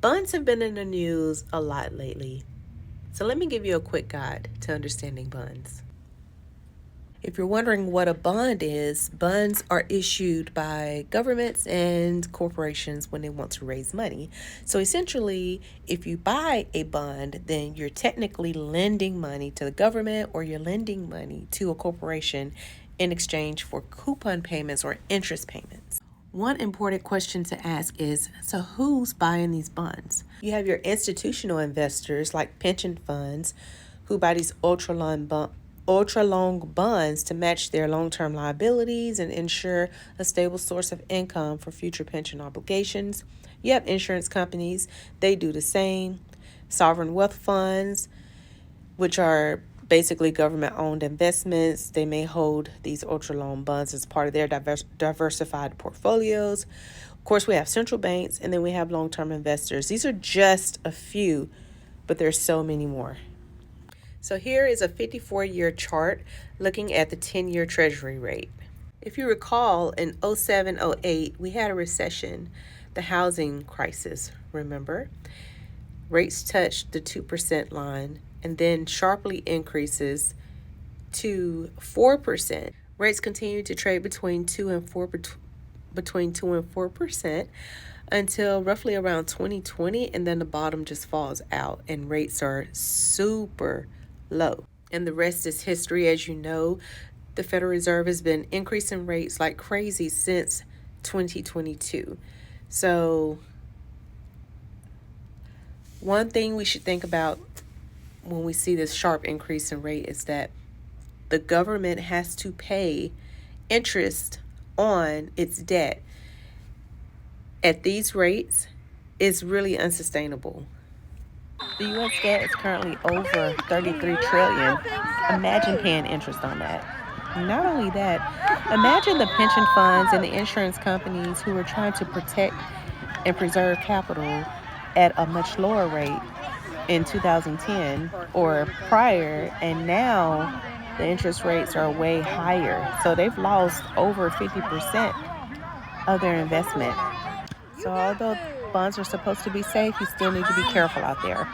Bonds have been in the news a lot lately, so let me give you a quick guide to understanding bonds. If you're wondering what a bond is, bonds are issued by governments and corporations when they want to raise money. So essentially, if you buy a bond, then you're technically lending money to the government or you're lending money to a corporation in exchange for coupon payments or interest payments. One important question to ask is, so who's buying these bonds? You have your institutional investors like pension funds who buy these ultra-long bonds to match their long-term liabilities and ensure a stable source of income for future pension obligations. You have insurance companies, they do the same. Sovereign wealth funds, which are basically government-owned investments. They may hold these ultra-long bonds as part of their diversified portfolios. Of course, we have central banks, and then we have long-term investors. These are just a few, but there's so many more. So here is a 54-year chart looking at the 10-year Treasury rate. If you recall, in 07-08, we had a recession, the housing crisis, remember? Rates touched the 2% line and then sharply increases to 4%. Rates continue to trade between 2 and 4% until roughly around 2020, and then the bottom just falls out and rates are super low. And the rest is history. As you know, the Federal Reserve has been increasing rates like crazy since 2022. So one thing we should think about when we see this sharp increase in rate is that the government has to pay interest on its debt. At these rates, it's really unsustainable. The U.S. debt is currently over $33 trillion. Imagine paying interest on that. Not only that, imagine the pension funds and the insurance companies who are trying to protect and preserve capital at a much lower rate in 2010 or prior, and now the interest rates are way higher. So they've lost over 50% of their investment. So although bonds are supposed to be safe, you still need to be careful out there.